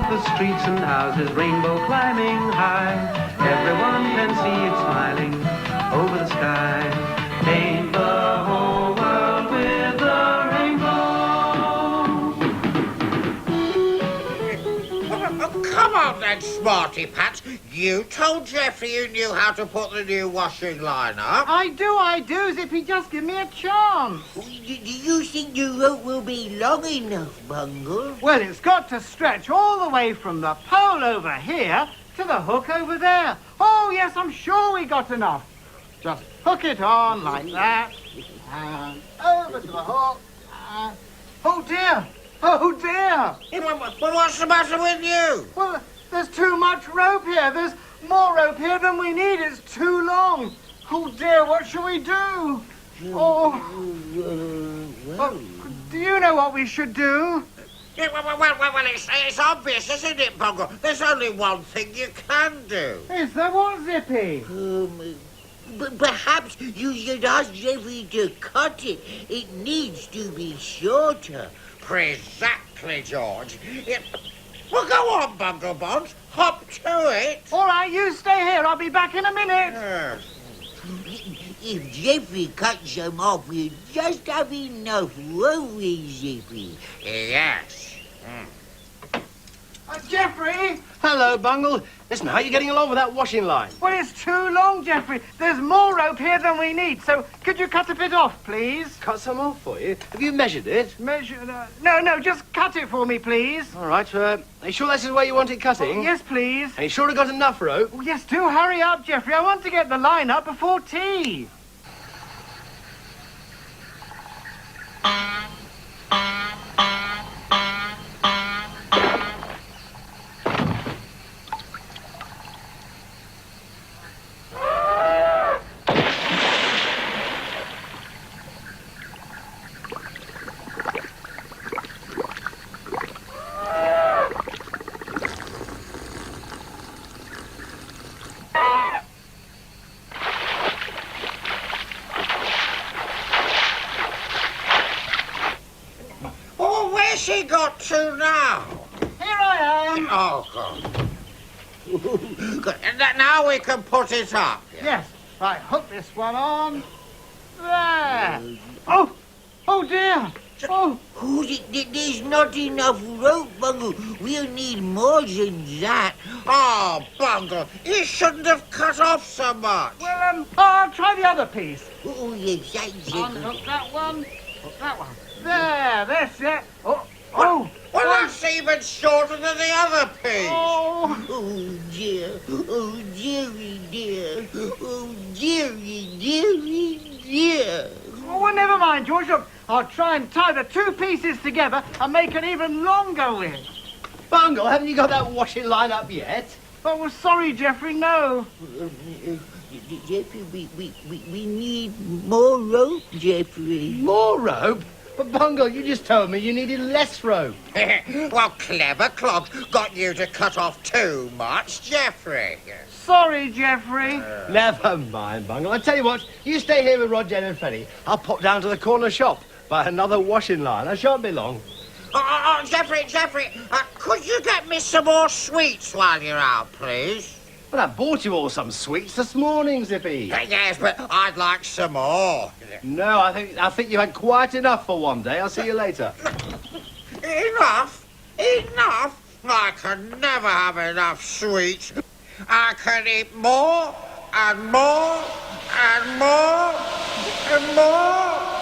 the streets and houses, rainbow climbing high. Everyone can see it smiling over the sky. Paint the whole world with a rainbow. Oh, come on then, Smarty Pants. You told Geoffrey you knew how to put the new washing line up. I do, Zippy. Just give me a chance. Do you think the rope will be long enough, Bungle? Well, it's got to stretch all the way from the pole over here to the hook over there. Oh, yes, I'm sure we got enough. Just hook it on like that. And over to the hook. And... oh, dear. Oh, dear. Well, what's the matter with you? Well, there's too much rope here. There's more rope here than we need. It's too long. Oh, dear, what shall we do? Oh, do you know what we should do? Yeah, well, it's obvious, isn't it, Bungle? There's only one thing you can do. Is there what, Zippy? But perhaps you should ask Geoffrey to cut it. It needs to be shorter. Exactly, George. Yeah. Well, go on, Bungle Bones. Hop to it. All right, you stay here. I'll be back in a minute. If Geoffrey cuts them off, we'll just have enough, won't we, Zippy? Yes. Geoffrey? Hello, Bungle. Listen, how are you getting along with that washing line? Well, it's too long, Geoffrey. There's more rope here than we need, so could you cut a bit off, please? Cut some off for you? Have you measured it? No, just cut it for me, please. All right, are you sure this is where you want it cutting? Oh, yes, please. Are you sure I've got enough rope? Oh, yes, do hurry up, Geoffrey. I want to get the line up before tea. Oh, where's she got to now? Here I am. Oh, God. Good. Now we can put it up. Yes. Right, hook this one on. There. Oh, dear. Oh. There's not enough rope, Bungle. We'll need more than that. Oh, Bungle, you shouldn't have cut off so much. Well, I'll try the other piece. Oh, yes, that's it. Unhook that one. Hook that one. There, that's it. Oh. Well, that's even shorter than the other piece. Oh. Oh, dear. Oh, dearie, dear. Oh, dearie, dearie, dear. Oh, well, never mind, George. Look, I'll try and tie the two pieces together and make an even longer width. Bungle, haven't you got that washing line up yet? Oh, well, sorry, Geoffrey, no. Geoffrey, we need more rope, Geoffrey. More rope? But, Bungle, you just told me you needed less rope. Well, clever Clogs got you to cut off too much, Geoffrey. Sorry, Geoffrey. Never mind, Bungle. I tell you what, you stay here with Rod, Jen and Freddy. I'll pop down to the corner shop, buy another washing line. I shan't be long. Geoffrey, could you get me some more sweets while you're out, please? Well, I bought you all some sweets this morning, Zippy. Yes, but I'd like some more. No, I think you had quite enough for one day. I'll see you later. Enough? I can never have enough sweets. I can eat more and more and more and more.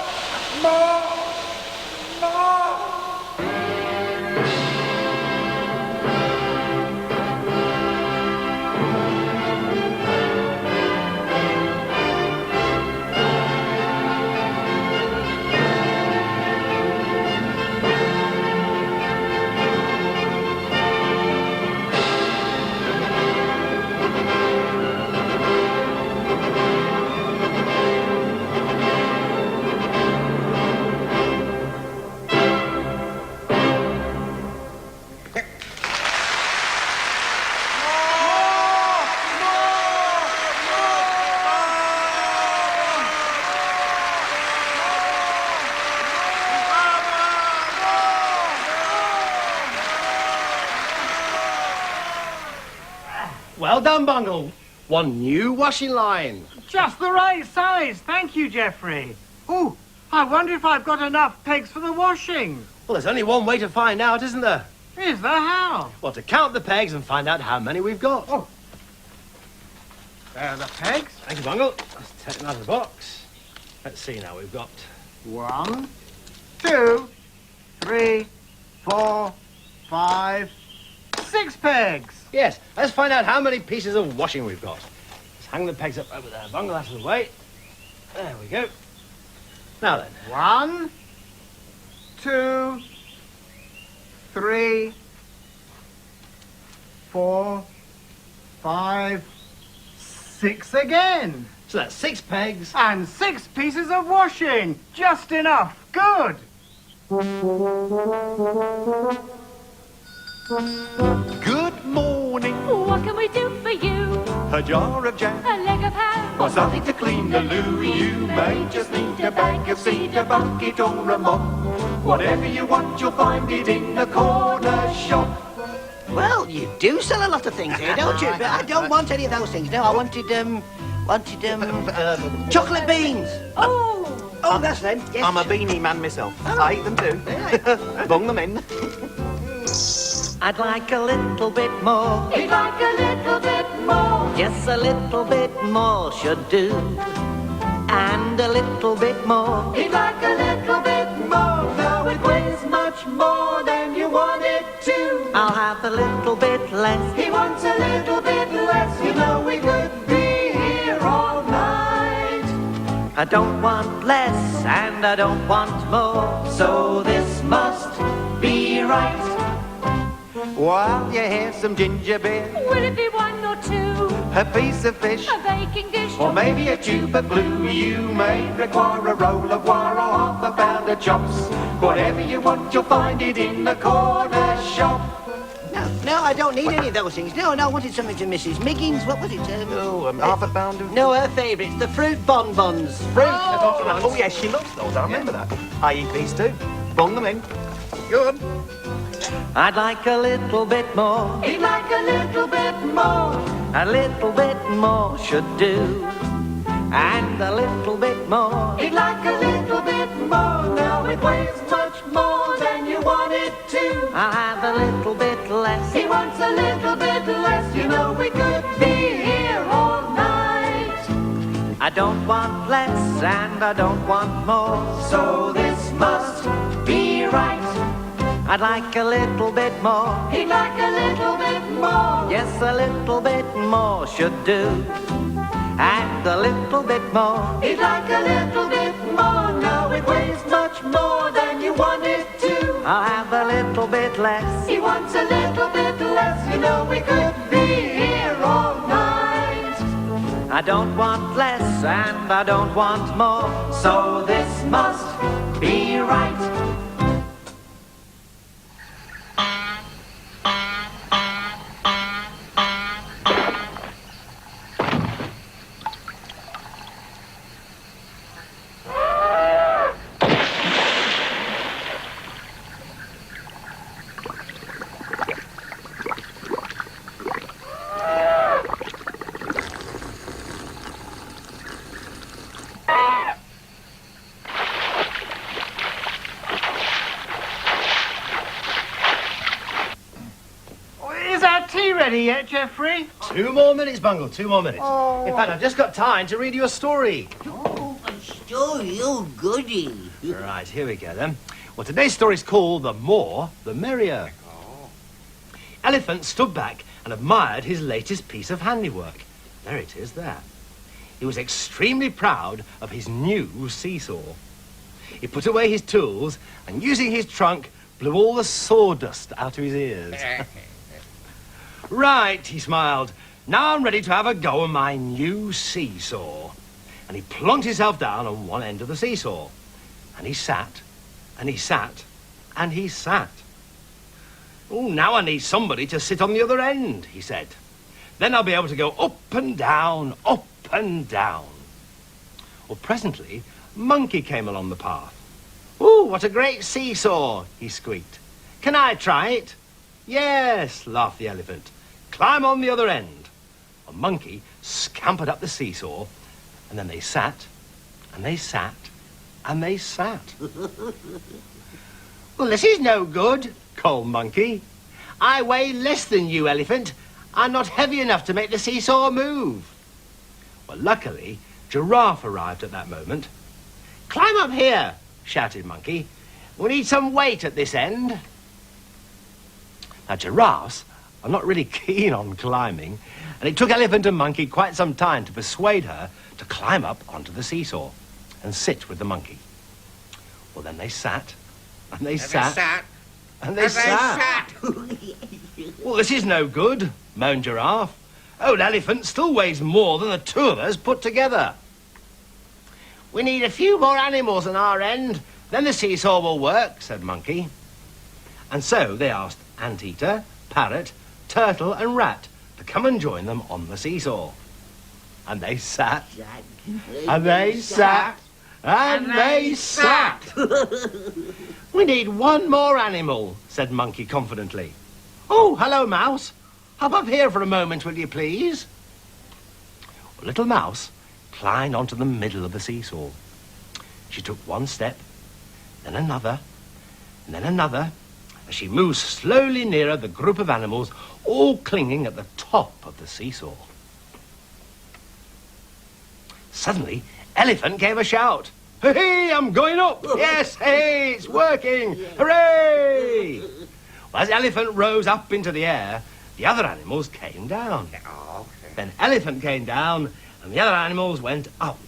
Well done, Bungle. One new washing line. Just the right size. Thank you, Geoffrey. Oh, I wonder if I've got enough pegs for the washing. Well, there's only one way to find out, isn't there? Is there how? Well, to count the pegs and find out how many we've got. Oh. There are the pegs. Thank you, Bungle. Let's take them out of the box. Let's see now. We've got 1, 2, 3, 4, 5, 6 pegs. Yes, let's find out how many pieces of washing we've got. Let's hang the pegs up over there. Bungle out of the way. There we go. Now then. 1, 2, 3, 4, 5, 6 again. So that's 6 pegs. And 6 pieces of washing. Just enough. Good. Good morning, What can we do for you? a jar of jam, A leg of ham or something to clean the loo. You may just need a bag of seed, a bucket or a mop. Whatever you want, you'll find it in the corner shop. Well, you do sell a lot of things here, don't you? But I don't want any of those things. No, I wanted chocolate beans. Oh, that's them. Yes. I'm a beanie man myself. I eat them too. Bung them in. I'd like a little bit more. He'd like a little bit more. Yes, a little bit more should do. And a little bit more. He'd like a little bit more. Now it weighs much more than you want it to. I'll have a little bit less. He wants a little bit less. You know we could be here all night. I don't want less and I don't want more. So this must be right. While you hear some ginger beer, Will it be 1 or 2? a piece of fish, A baking dish. or maybe a tube of glue. You may require a roll of wire or half a pound of chops. Whatever you want, you'll find it in the corner shop. No, I don't need any of those things. No, I wanted something to Mrs. Miggins. What was it? Half a pound of... No, her favourites, the fruit bonbons. Fruit. Oh, yes, she loves those. I remember that. I eat these too. Bung them in. Good. I'd like a little bit more. He'd like a little bit more. A little bit more should do. And a little bit more. He'd like a little bit more. Now it weighs much more than you want it to. I'll have a little bit less. He wants a little bit less. You know we could be here all night. I don't want less and I don't want more. So this must be right. I'd like a little bit more. He'd like a little bit more. Yes, a little bit more should do. And a little bit more. He'd like a little bit more. Now it weighs much more than you want it to. I'll have a little bit less. He wants a little bit less. You know we could be here all night. I don't want less and I don't want more. So this must be right. Is our tea ready yet, Geoffrey? 2 more minutes, Bungle. 2 more minutes. In fact, I've just got time to read you a story. Oh, a story, oh goody. Right, here we go then. Well, today's story's called The More, the Merrier. Elephant stood back and admired his latest piece of handiwork. There it is, there. He was extremely proud of his new seesaw. He put away his tools and, using his trunk, blew all the sawdust out of his ears. Right, he smiled. Now I'm ready to have a go on my new seesaw. And he plonked himself down on one end of the seesaw. And he sat, and he sat, and he sat. Oh, now I need somebody to sit on the other end, he said. Then I'll be able to go up and down, up and down. Well, presently, Monkey came along the path. Oh, what a great seesaw, he squeaked. Can I try it? Yes, laughed the elephant. Climb on the other end. A monkey scampered up the seesaw, and then they sat, and they sat, and they sat. Well, this is no good, called Monkey. I weigh less than you, Elephant. I'm not heavy enough to make the seesaw move. Well, luckily, Giraffe arrived at that moment. Climb up here, shouted Monkey. We need some weight at this end. Now, giraffes are not really keen on climbing, and it took Elephant and Monkey quite some time to persuade her to climb up onto the seesaw and sit with the monkey. Well, then they sat, and they sat, and they sat. Well, this is no good, moaned Giraffe. Old Elephant still weighs more than the two of us put together. We need a few more animals on our end, then the seesaw will work, said Monkey. And so they asked Anteater, Parrot, Turtle and Rat to come and join them on the seesaw. And they sat, and they sat, and they sat. We need one more animal, said Monkey confidently. Oh, hello, Mouse. Hop up here for a moment, will you please? Little Mouse climbed onto the middle of the seesaw. She took one step, then another, and then another, as she moved slowly nearer the group of animals, all clinging at the top of the seesaw. Suddenly, Elephant gave a shout. Hey, I'm going up! Yes, hey, it's working! Hooray! Well, as Elephant rose up into the air, the other animals came down. Then Elephant came down, and the other animals went up.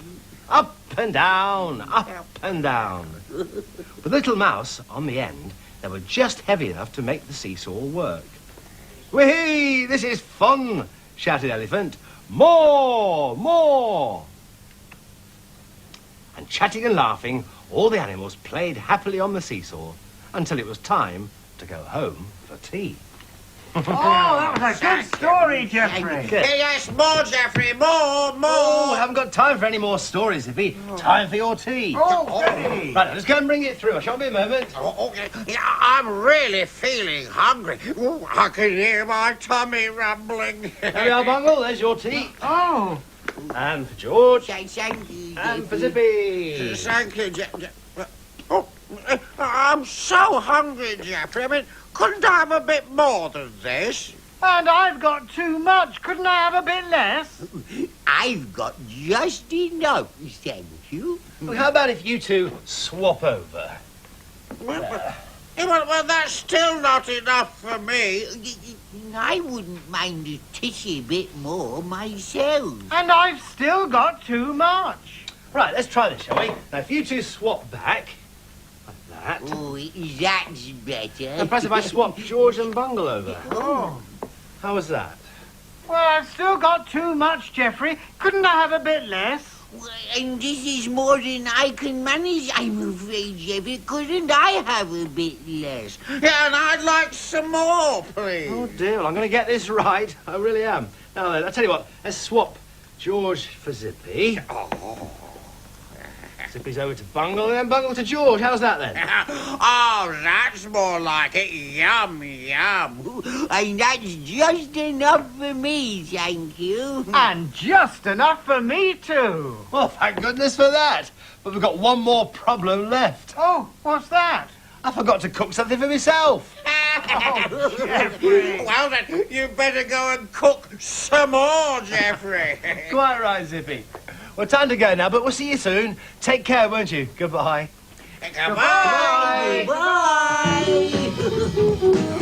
Up and down, up and down. With Little Mouse on the end, they were just heavy enough to make the seesaw work. Whee! This is fun, shouted Elephant. More! More! And chatting and laughing, all the animals played happily on the seesaw until it was time to go home for tea. Oh, that was a good story, Geoffrey. Yes, more, Geoffrey, more. Oh, I haven't got time for any more stories, Zippy. Time for your tea. Oh, goody. Right, let's go and bring it through. I shan't be a moment. Okay. Yeah, I'm really feeling hungry. Ooh, I can hear my tummy rumbling. Here we are, Bungle. There's your tea. Oh, And for George. Thank you, And for Geoffrey. Zippy. Thank you, Geoffrey. Oh, I'm so hungry, Geoffrey. I mean, couldn't I have a bit more than this? and I've got too much. Couldn't I have a bit less? I've got just enough, thank you. Well, how about if you two swap over? Well, that's still not enough for me. I wouldn't mind a titty bit more myself. And I've still got too much. Right, let's try this, shall we? Now, if you two swap back, like that. Oh, that's better. And perhaps if I swap George and Bungle over. Oh. How was that? Well, I've still got too much, Geoffrey. Couldn't I have a bit less? And this is more than I can manage, I'm afraid, Jeffy. Couldn't I have a bit less? Yeah, and I'd like some more, please. Oh, dear, well, I'm going to get this right. I really am. Now, then, I'll tell you what. Let's swap George for Zippy. Oh. Zippy's over to Bungle, and then Bungle to George. How's that, then? Oh, that's more like it. Yum, yum. And that's just enough for me, thank you. And just enough for me too. Well, thank goodness for that. But we've got one more problem left. Oh, what's that? I forgot to cook something for myself. Geoffrey. Well, then, you better go and cook some more, Geoffrey. Quite right, Zippy. Well, time to go now, but we'll see you soon. Take care, won't you? Goodbye. Goodbye. Goodbye. Bye.